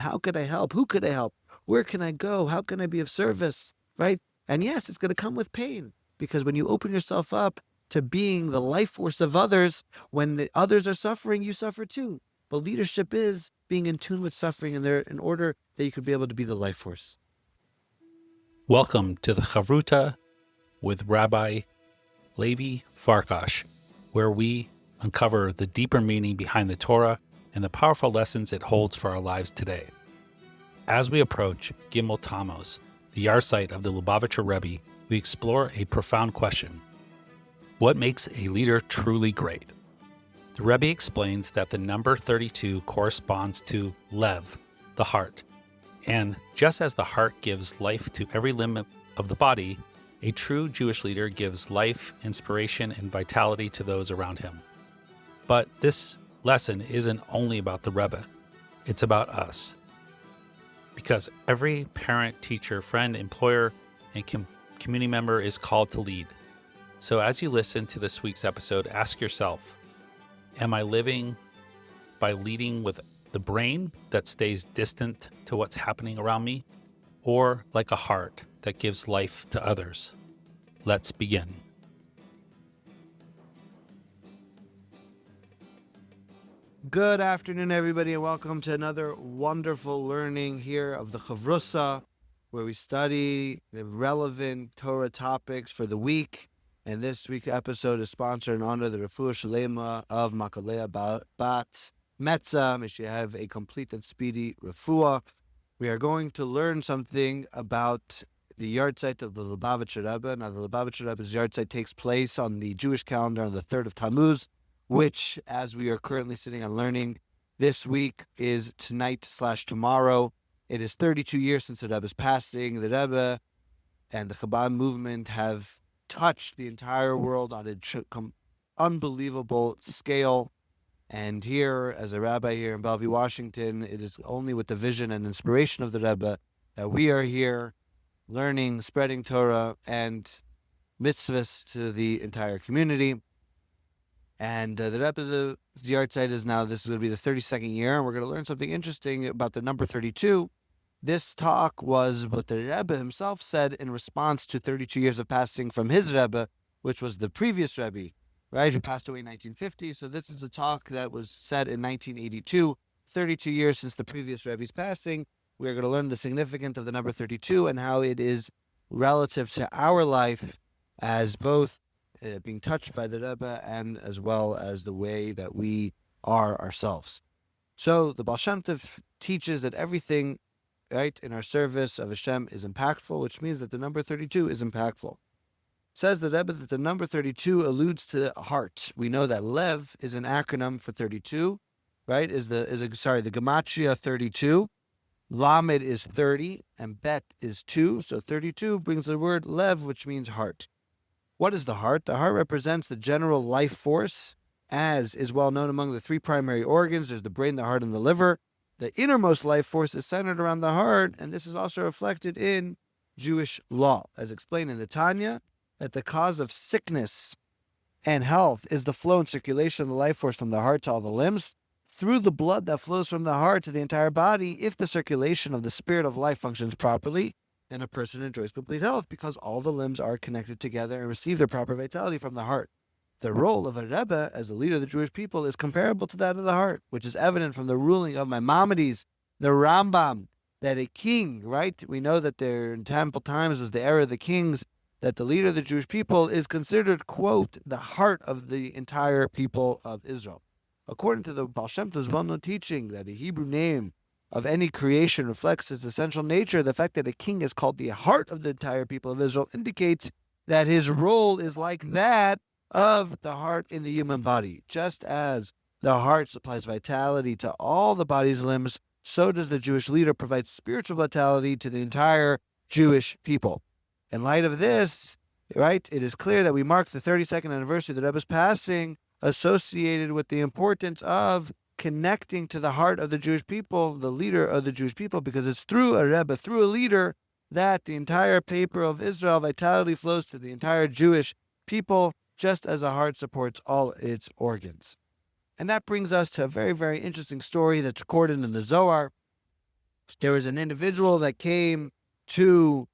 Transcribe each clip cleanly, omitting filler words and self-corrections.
How could I help? Who could I help? Where can I go? How can I be of service? Right? And yes, it's going to come with pain, because when you open yourself up to being the life force of others, when the others are suffering, you suffer too. But leadership is being in tune with suffering in order that you could be able to be the life force. Welcome to the Chavruta with Rabbi Levi Farkash, where we uncover the deeper meaning behind the Torah and the powerful lessons it holds for our lives today. As we approach Gimmel Tammuz, the yahrzeit of the Lubavitcher Rebbe, we explore a profound question. What makes a leader truly great? The Rebbe explains that the number 32 corresponds to Lev, the heart. And just as the heart gives life to every limb of the body, a true Jewish leader gives life, inspiration, and vitality to those around him. But this lesson isn't only about the Rebbe. It's about us. Because every parent, teacher, friend, employer, and community member is called to lead. So as you listen to this week's episode, ask yourself, am I living by leading with the brain that stays distant to what's happening around me, or like a heart that gives life to others? Let's begin. Good afternoon, everybody, and welcome to another wonderful learning here of the Chavrusa, where we study the relevant Torah topics for the week. And this week's episode is sponsored in honor of the Refuah Shalema of Makalea Bat Metza. May she have a complete and speedy refuah. We are going to learn something about the yahrzeit of the Lubavitcher Rebbe. Now, the Lubavitcher Rebbe's yahrzeit takes place on the Jewish calendar on the 3rd of Tammuz, which, as we are currently sitting and learning this week, is tonight/tomorrow. It is 32 years since the Rebbe's passing. The Rebbe and the Chabad movement have touched the entire world on an unbelievable scale. And here, as a rabbi here in Bellevue, Washington, it is only with the vision and inspiration of the Rebbe that we are here learning, spreading Torah and mitzvahs to the entire community. And the Rebbe's yahrzeit is now, this is going to be the 32nd year, and we're going to learn something interesting about the number 32. This talk was what the Rebbe himself said in response to 32 years of passing from his Rebbe, which was the previous Rebbe, right, who passed away in 1950. So this is a talk that was said in 1982, 32 years since the previous Rebbe's passing. We're going to learn the significance of the number 32 and how it is relative to our life as both being touched by the Rebbe and as well as the way that we are ourselves. So the Baal Shem Tov teaches that everything, right, in our service of Hashem is impactful, which means that the number 32 is impactful. Says the Rebbe that the number 32 alludes to the heart. We know that Lev is an acronym for 32, right? The gematria 32. Lamed is 30 and Bet is 2. So 32 brings the word Lev, which means heart. What is the heart? The heart represents the general life force, as is well known among the three primary organs. There's the brain, the heart, and the liver. The innermost life force is centered around the heart, and this is also reflected in Jewish law, as explained in the Tanya, that the cause of sickness and health is the flow and circulation of the life force from the heart to all the limbs, through the blood that flows from the heart to the entire body. If the circulation of the spirit of life functions properly, then a person enjoys complete health, because all the limbs are connected together and receive their proper vitality from the heart. The role of a Rebbe as a leader of the Jewish people is comparable to that of the heart, which is evident from the ruling of Maimonides, the Rambam, that a king, right? We know that there in temple times was the era of the kings, that the leader of the Jewish people is considered, quote, the heart of the entire people of Israel. According to the Baal Shem Tov's well-known teaching that a Hebrew name of any creation reflects its essential nature, the fact that a king is called the heart of the entire people of Israel indicates that his role is like that of the heart in the human body. Just as the heart supplies vitality to all the body's limbs, so does the Jewish leader provide spiritual vitality to the entire Jewish people. In light of this, right, it is clear that we mark the 32nd anniversary of the Rebbe's passing, associated with the importance of connecting to the heart of the Jewish people, the leader of the Jewish people, because it's through a Rebbe, through a leader, that the entire paper of Israel vitality flows to the entire Jewish people, just as a heart supports all its organs. And that brings us to a very, very interesting story that's recorded in the Zohar. There was an individual that came to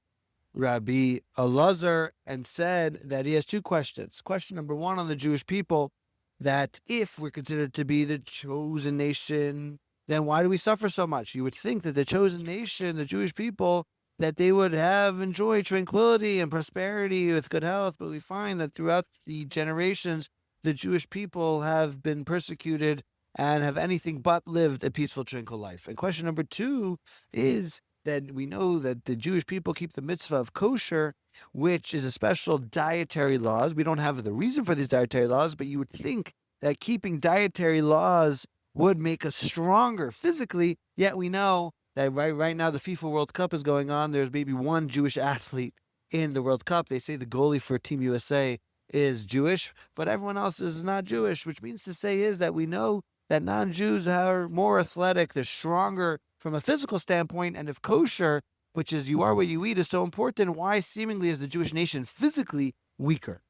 Rabbi Elazar and said that he has two questions. Question number one on the Jewish people, that if we're considered to be the chosen nation, then why do we suffer so much? You would think that the chosen nation, the Jewish people, that they would have enjoyed tranquility and prosperity with good health, but we find that throughout the generations, the Jewish people have been persecuted and have anything but lived a peaceful, tranquil life. And question number two is that we know that the Jewish people keep the mitzvah of kosher, which is a special dietary laws. We don't have the reason for these dietary laws, but you would think that keeping dietary laws would make us stronger physically, yet we know that right now the FIFA World Cup is going on. There's maybe one Jewish athlete in the World Cup. They say the goalie for Team USA is Jewish, but everyone else is not Jewish, which means to say is that we know that non-Jews are more athletic, they're stronger from a physical standpoint, and if kosher, which is you are what you eat, is so important, why seemingly is the Jewish nation physically weaker?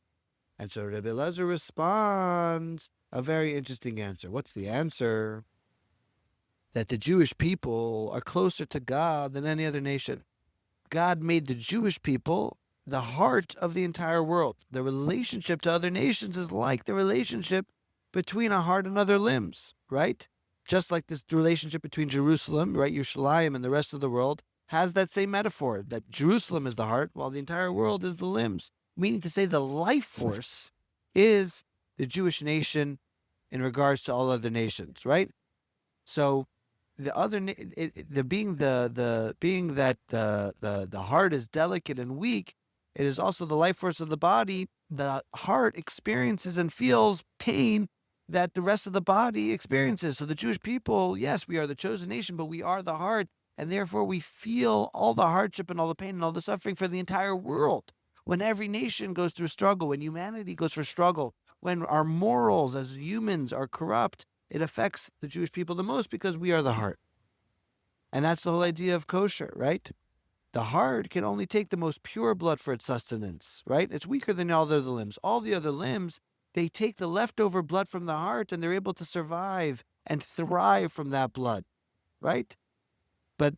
And so Rebbe Elazar responds a very interesting answer. What's the answer? That the Jewish people are closer to God than any other nation. God made the Jewish people the heart of the entire world. The relationship to other nations is like the relationship between a heart and other limbs, right? Just like this relationship between Jerusalem, right, Yerushalayim, and the rest of the world has that same metaphor, that Jerusalem is the heart while the entire world is the limbs. Meaning to say the life force is the Jewish nation in regards to all other nations, right? So the other, being that the heart is delicate and weak, it is also the life force of the body. The heart experiences and feels pain that the rest of the body experiences. So the Jewish people, yes, we are the chosen nation, but we are the heart, and therefore we feel all the hardship and all the pain and all the suffering for the entire world. When every nation goes through struggle, when humanity goes through struggle, when our morals as humans are corrupt, it affects the Jewish people the most because we are the heart. And that's the whole idea of kosher, right? The heart can only take the most pure blood for its sustenance, right? It's weaker than all the other limbs. All the other limbs, they take the leftover blood from the heart and they're able to survive and thrive from that blood, right? But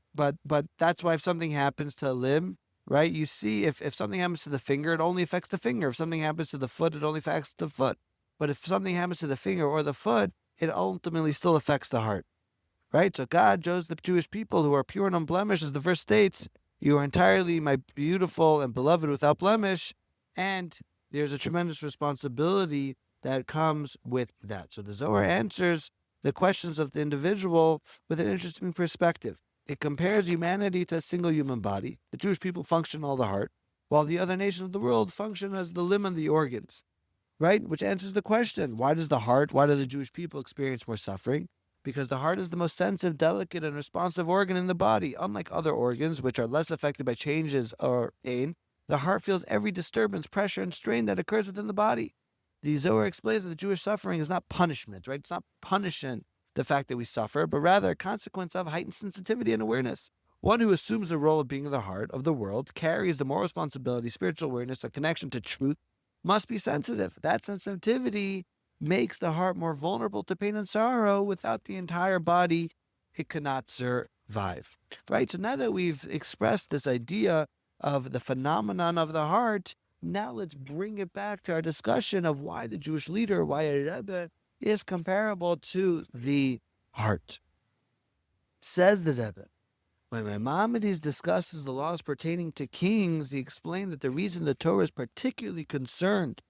that's why if something happens to a limb, right? You see, if something happens to the finger, it only affects the finger. If something happens to the foot, it only affects the foot. But if something happens to the finger or the foot, it ultimately still affects the heart, right? So God chose the Jewish people who are pure and unblemished, as the verse states, you are entirely my beautiful and beloved without blemish. And there's a tremendous responsibility that comes with that. So the Zohar answers the questions of the individual with an interesting perspective. It compares humanity to a single human body. The Jewish people function all the heart, while the other nations of the world function as the limb and the organs, right? Which answers the question, why do the Jewish people experience more suffering? Because the heart is the most sensitive, delicate, and responsive organ in the body. Unlike other organs, which are less affected by changes or pain, the heart feels every disturbance, pressure, and strain that occurs within the body. The Zohar explains that the Jewish suffering is not punishment, right? It's not punishing the fact that we suffer, but rather a consequence of heightened sensitivity and awareness. One who assumes the role of being the heart of the world carries the moral responsibility, spiritual awareness, a connection to truth, must be sensitive. That sensitivity makes the heart more vulnerable to pain and sorrow. Without the entire body, it cannot survive. Right? So now that we've expressed this idea of the phenomenon of the heart, now let's bring it back to our discussion of why the Jewish leader, why a Rebbe, is comparable to the heart. Says the Rebbe, when Maimonides discusses the laws pertaining to kings, he explained that the reason the Torah is particularly concerned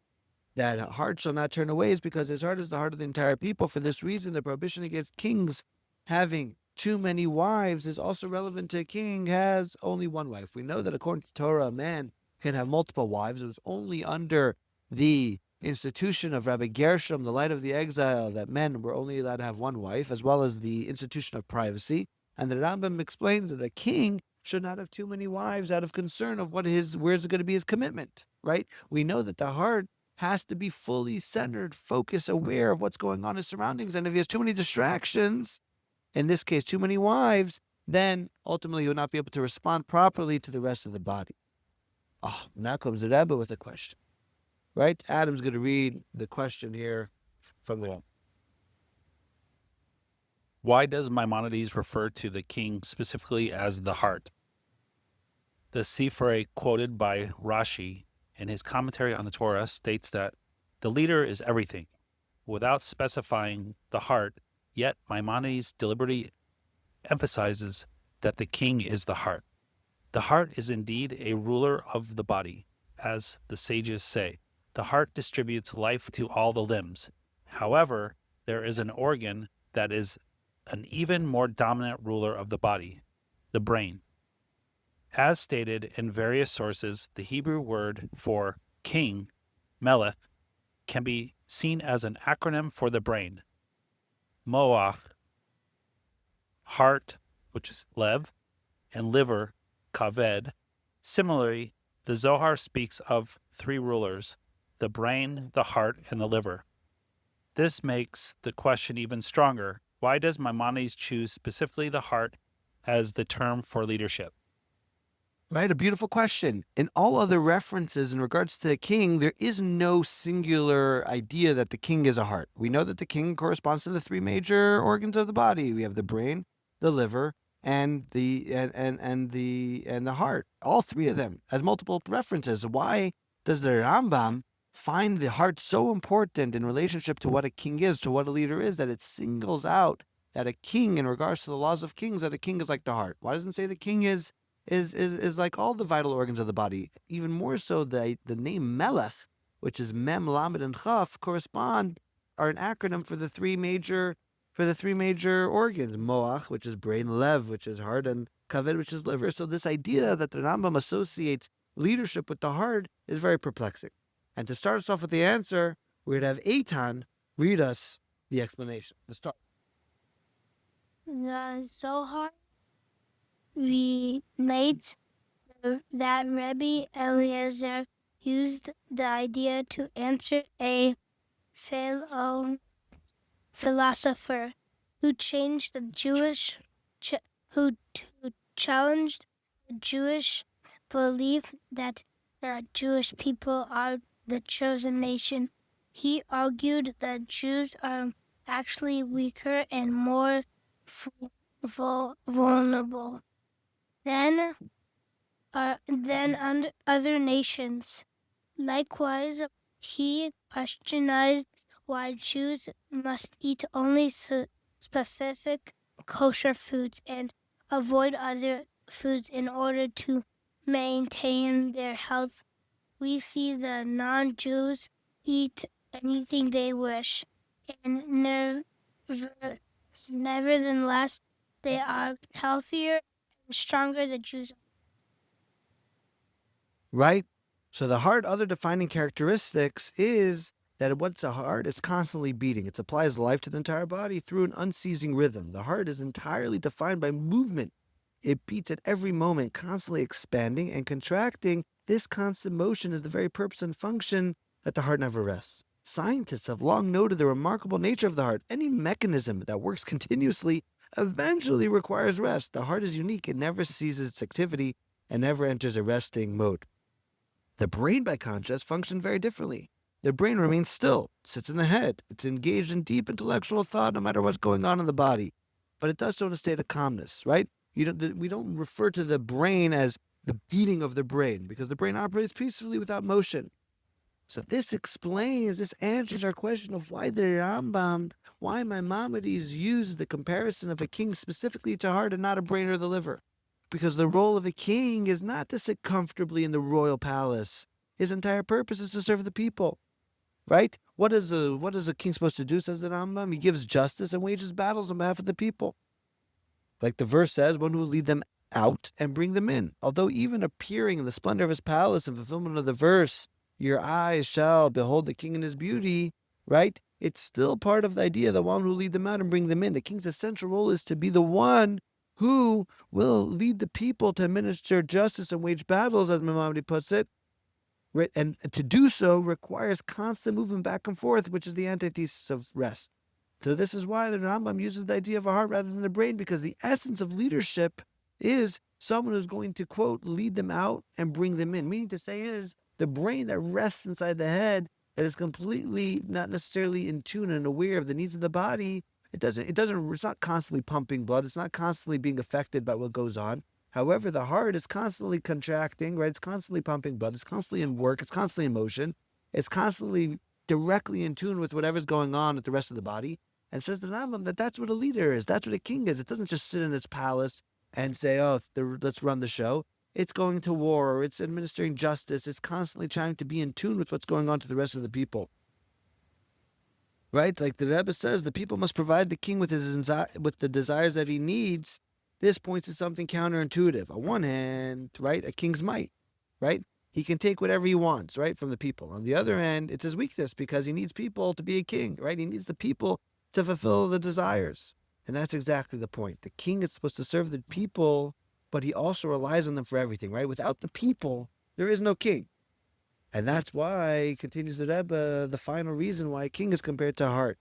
that heart shall not turn away is because his heart is the heart of the entire people. For this reason, the prohibition against kings having too many wives is also relevant to a king has only one wife. We know that according to Torah, a man can have multiple wives. It was only under the institution of Rabbi Gershom, the light of the exile, that men were only allowed to have one wife, as well as the institution of privacy. And the Rambam explains that a king should not have too many wives out of concern of where's going to be his commitment, right? We know that the heart has to be fully centered, focused, aware of what's going on in his surroundings. And if he has too many distractions, in this case, too many wives, then ultimately he will not be able to respond properly to the rest of the body. Now comes the Rebbe with a question, right? Adam's going to read the question here from the Why does Maimonides refer to the king specifically as the heart? The Sifrei quoted by Rashi in his commentary on the Torah states that the leader is everything, without specifying the heart, yet Maimonides deliberately emphasizes that the king is the heart. The heart is indeed a ruler of the body, as the sages say. The heart distributes life to all the limbs. However, there is an organ that is an even more dominant ruler of the body, the brain. As stated in various sources, the Hebrew word for king, melech, can be seen as an acronym for the brain. Moach, heart, which is lev, and liver, kaved. Similarly, the Zohar speaks of three rulers, the brain, the heart, and the liver. This makes the question even stronger. Why does Maimonides choose specifically the heart as the term for leadership? Right, a beautiful question. In all other references in regards to the king, there is no singular idea that the king is a heart. We know that the king corresponds to the three major organs of the body. We have the brain, the liver, and the heart. All three of them as multiple references. Why does the Rambam find the heart so important in relationship to what a king is, to what a leader is, that it singles out that a king, in regards to the laws of kings, that a king is like the heart? Why doesn't it say the king is like all the vital organs of the body? Even more so, the name Melech, which is Mem, Lamed, and Chaf, are an acronym for the three major organs: Moach, which is brain; Lev, which is heart; and Kaved, which is liver. So this idea that the Rambam associates leadership with the heart is very perplexing. And to start us off with the answer, we'd have Eitan read us the explanation. Let's start. The Zohar relates that Rebbe Eliezer used the idea to answer a fellow philosopher who challenged the Jewish belief that the Jewish people are the chosen nation. He argued that Jews are actually weaker and more vulnerable than other nations. Likewise, he questioned why Jews must eat only specific kosher foods and avoid other foods in order to maintain their health. We see the non-Jews eat anything they wish, and nevertheless, they are healthier and stronger than Jews. Right? So the heart, other defining characteristics is that what's a heart? It's constantly beating. It supplies life to the entire body through an unceasing rhythm. The heart is entirely defined by movement. It beats at every moment, constantly expanding and contracting. This constant motion is the very purpose and function that the heart never rests. Scientists have long noted the remarkable nature of the heart. Any mechanism that works continuously eventually requires rest. The heart is unique. It never ceases its activity and never enters a resting mode. The brain, by contrast, functions very differently. The brain remains still, sits in the head. It's engaged in deep intellectual thought no matter what's going on in the body. But it does so in a state of calmness, right? We don't refer to the brain as the beating of the brain, because the brain operates peacefully without motion. So this answers our question of why the Rambam, why Maimonides used the comparison of a king specifically to heart and not a brain or the liver. Because the role of a king is not to sit comfortably in the royal palace. His entire purpose is to serve the people, right? What is a king supposed to do, says the Rambam? He gives justice and wages battles on behalf of the people. Like the verse says, one who will lead them out and bring them in. Although even appearing in the splendor of his palace in fulfillment of the verse, your eyes shall behold the king in his beauty, right? It's still part of the idea, the one who will lead them out and bring them in. The king's essential role is to be the one who will lead the people to administer justice and wage battles, as Maimonides puts it. Right? And to do so requires constant movement back and forth, which is the antithesis of rest. So this is why the Rambam uses the idea of a heart rather than the brain, because the essence of leadership is someone who's going to, quote, lead them out and bring them in. Meaning to say is the brain that rests inside the head, that is completely not necessarily in tune and aware of the needs of the body, It's not constantly pumping blood. It's not constantly being affected by what goes on. However, the heart is constantly contracting, right? It's constantly pumping blood. It's constantly in work. It's constantly in motion. It's constantly directly in tune with whatever's going on with the rest of the body. And says the Rambam that that's what a leader is. That's what a king is. It doesn't just sit in its palace and say, oh, let's run the show. It's going to war. It's administering justice. It's constantly trying to be in tune with what's going on to the rest of the people. Right? Like the Rebbe says, the people must provide the king with the desires that he needs. This points to something counterintuitive. On one hand, right, a king's might, right? He can take whatever he wants, right, from the people. On the other hand, it's his weakness because he needs people to be a king, right? He needs the people to fulfill the desires. And that's exactly the point. The king is supposed to serve the people, but he also relies on them for everything, right? Without the people, there is no king. And that's why, continues the Rebbe, the final reason why a king is compared to a heart.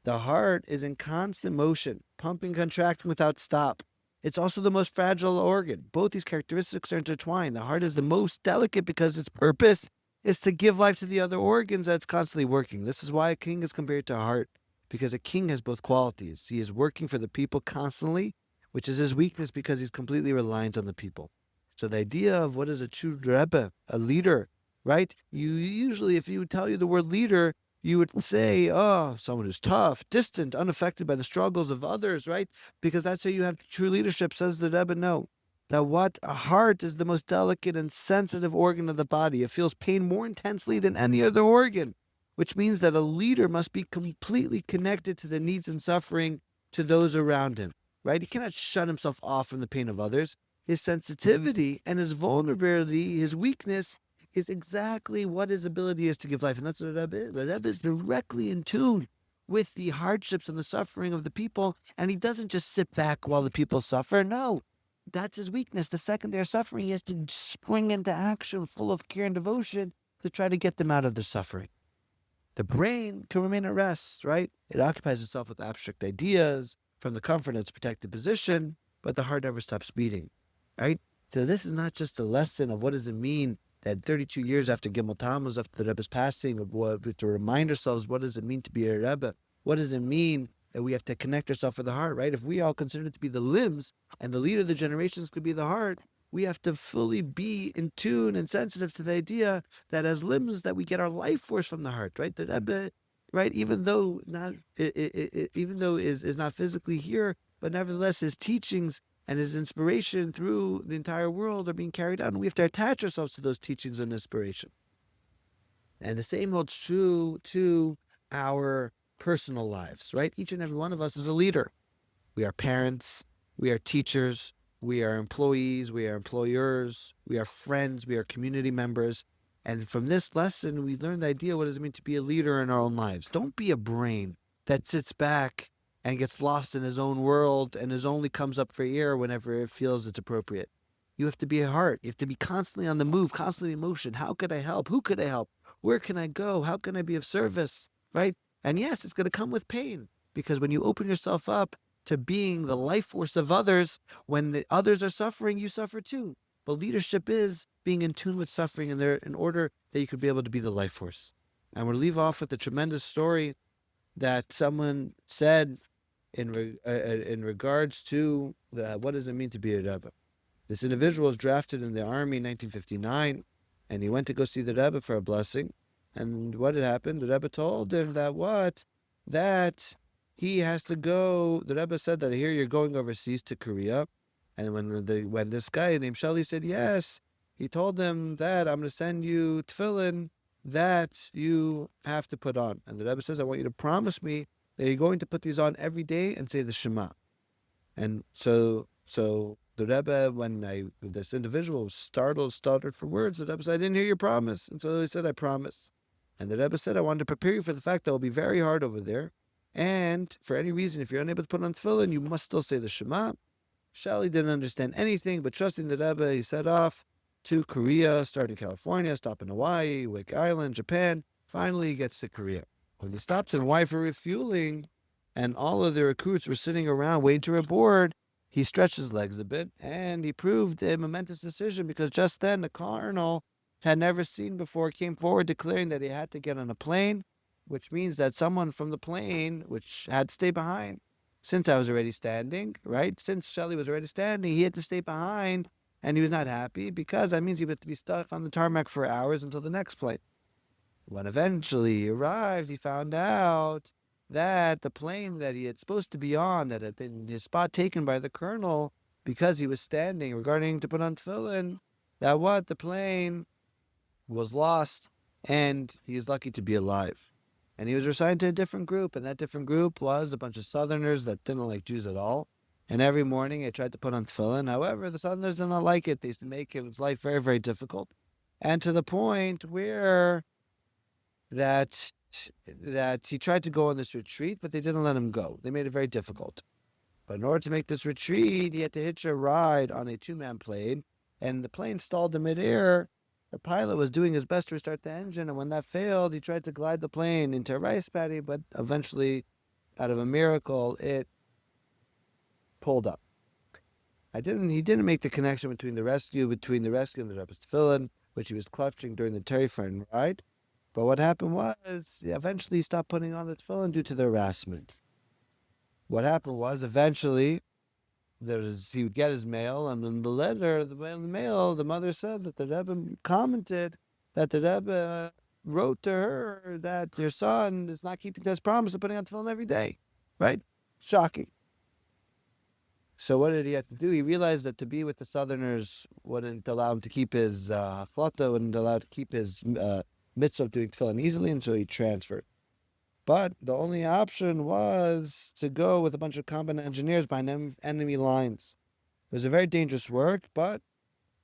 The heart is in constant motion, pumping, contracting without stop. It's also the most fragile organ. Both these characteristics are intertwined. The heart is the most delicate because its purpose is to give life to the other organs that's constantly working. This is why a king is compared to a heart, because a king has both qualities. He is working for the people constantly, which is his weakness because he's completely reliant on the people. So the idea of what is a true Rebbe, a leader, right? You usually, if you would tell you the word leader, you would say, oh, someone who's tough, distant, unaffected by the struggles of others, right? Because that's how you have true leadership, says the Rebbe. No, that what a heart is the most delicate and sensitive organ of the body. It feels pain more intensely than any other organ, which means that a leader must be completely connected to the needs and suffering to those around him, right? He cannot shut himself off from the pain of others. His sensitivity and his vulnerability, his weakness, is exactly what his ability is to give life. And that's what the Rebbe is. The Rebbe is directly in tune with the hardships and the suffering of the people. And he doesn't just sit back while the people suffer. No, that's his weakness. The second they're suffering, he has to spring into action full of care and devotion to try to get them out of their suffering. The brain can remain at rest, right? It occupies itself with abstract ideas from the comfort of its protected position, but the heart never stops beating, right? So this is not just a lesson of what does it mean that 32 years after Gimmel Tammuz, after the Rebbe's passing, we have to remind ourselves, what does it mean to be a Rebbe? What does it mean that we have to connect ourselves with the heart, right? If we all consider it to be the limbs and the leader of the generations could be the heart, we have to fully be in tune and sensitive to the idea that as limbs that we get our life force from the heart, right? The Rebbe, right, even though is not physically here, but nevertheless his teachings and his inspiration through the entire world are being carried out. And we have to attach ourselves to those teachings and inspiration. And the same holds true to our personal lives, right? Each and every one of us is a leader. We are parents, we are teachers, we are employees, we are employers, we are friends, we are community members. And from this lesson, we learn the idea, what does it mean to be a leader in our own lives? Don't be a brain that sits back and gets lost in his own world and only comes up for air whenever it feels it's appropriate. You have to be a heart. You have to be constantly on the move, constantly in motion. How could I help? Who could I help? Where can I go? How can I be of service? Right? And yes, it's going to come with pain, because when you open yourself up to being the life force of others, when the others are suffering, you suffer too. But leadership is being in tune with suffering in order that you could be able to be the life force. And we'll leave off with a tremendous story that someone said in regards to what does it mean to be a Rebbe. This individual was drafted in the army in 1959, and he went to go see the Rebbe for a blessing. And what had happened? The Rebbe told him that he has to go. The Rebbe said that, here you're going overseas to Korea. And when this guy named Shelley said yes, he told him that I'm going to send you tefillin that you have to put on. And the Rebbe says, I want you to promise me that you're going to put these on every day and say the Shema. And so the Rebbe, when this individual was stuttered for words, the Rebbe said, I didn't hear your promise. And so he said, I promise. And the Rebbe said, I wanted to prepare you for the fact that it will be very hard over there. And for any reason, if you're unable to put on tefillin, you must still say the Shema. Shelley didn't understand anything, but trusting the Rebbe, he set off to Korea, starting in California, stop in Hawaii, Wake Island, Japan. Finally, he gets to Korea. When he stopped in Hawaii for refueling, and all of the recruits were sitting around waiting to aboard, he stretched his legs a bit, and he proved a momentous decision, because just then the colonel had never seen before came forward declaring that he had to get on a plane, which means that someone from the plane, which had to stay behind, since I was already standing, right? Since Shelley was already standing, he had to stay behind, and he was not happy because that means he would be stuck on the tarmac for hours until the next plane. When eventually he arrived, he found out that the plane that he had supposed to be on, that had been his spot taken by the colonel because he was standing regarding to put on tefillin, the plane was lost, and he is lucky to be alive. And he was assigned to a different group, and that different group was a bunch of Southerners that didn't like Jews at all. And every morning they tried to put on tefillin. However, the Southerners did not like it. They used to make his life very, very difficult. And to the point where that he tried to go on this retreat, but they didn't let him go. They made it very difficult. But in order to make this retreat, he had to hitch a ride on a two-man plane, and the plane stalled in midair. The pilot was doing his best to restart the engine, and when that failed, he tried to glide the plane into a rice paddy, but eventually, out of a miracle, it pulled up. He didn't make the connection between the rescue and the Rebbe's tefillin, which he was clutching during the terrifying ride. But what happened was, eventually he stopped putting on the tefillin due to the harassment. What happened was, eventually, he would get his mail, and in the mail, the mother said that the Rebbe commented that the Rebbe wrote to her that your son is not keeping his promise of putting on tefillin every day. Right? Shocking. So what did he have to do? He realized that to be with the Southerners wouldn't allow him to keep his flota, wouldn't allow him to keep his mitzvah of doing tefillin easily, and so he transferred. But the only option was to go with a bunch of combat engineers behind enemy lines. It was a very dangerous work, but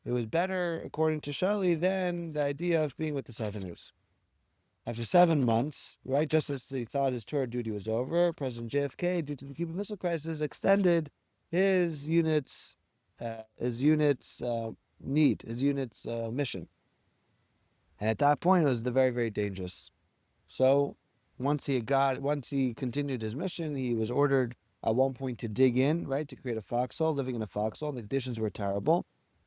it was better, according to Shelley, than the idea of being with the Southerners. After 7 months, right, just as he thought his tour duty was over, President JFK, due to the Cuban Missile Crisis, extended his unit's mission. And at that point, it was very, very dangerous. So once he continued his mission, he was ordered at one point to dig in, right, to create a foxhole, living in a foxhole. And the conditions were terrible.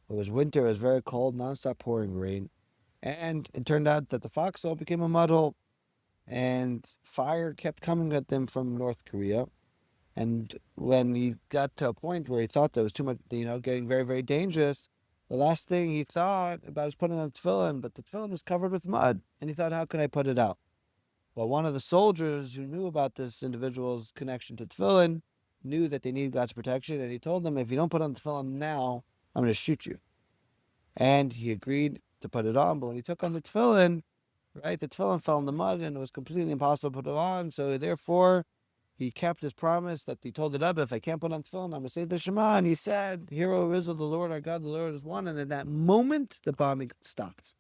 It was winter, it was very cold, nonstop pouring rain. And it turned out that the foxhole became a mud hole. And fire kept coming at them from North Korea. And when he got to a point where he thought that was too much, getting very, very dangerous, the last thing he thought about was putting on tefillin, but the tefillin was covered with mud. And he thought, how can I put it out? Well, one of the soldiers who knew about this individual's connection to tefillin knew that they needed God's protection, and he told them, if you don't put on tefillin now, I'm going to shoot you. And he agreed to put it on, but when he took on the tefillin, right, the tefillin fell in the mud, and it was completely impossible to put it on, so therefore, he kept his promise that he told the Rebbe, if I can't put on tefillin, I'm going to say the Shema, and he said, Hear, O Israel, the Lord our God, the Lord is one, and in that moment, the bombing stopped.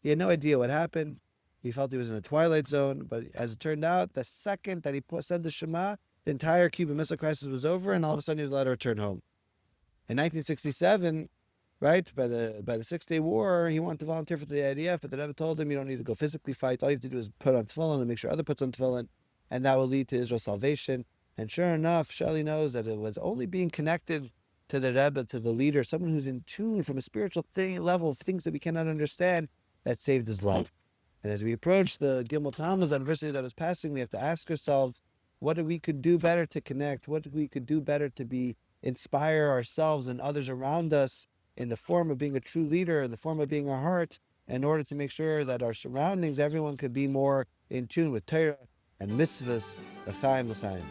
He had no idea what happened. He felt he was in a twilight zone, but as it turned out, the second that he said the Shema, the entire Cuban Missile Crisis was over, and all of a sudden he was allowed to return home. In 1967, right, by the 6-Day War, he wanted to volunteer for the IDF, but the Rebbe told him, you don't need to go physically fight. All you have to do is put on tefillin and make sure other puts on tefillin, and that will lead to Israel's salvation. And sure enough, Shelley knows that it was only being connected to the Rebbe, to the leader, someone who's in tune from a spiritual level of things that we cannot understand, that saved his life. And as we approach the Gimmel Tammuz anniversary that is passing, we have to ask ourselves, what we could do better to connect? What we could do better to inspire ourselves and others around us in the form of being a true leader, in the form of being a heart, in order to make sure that our surroundings, everyone could be more in tune with Torah and mitzvahs, l'chaim, l'chaim.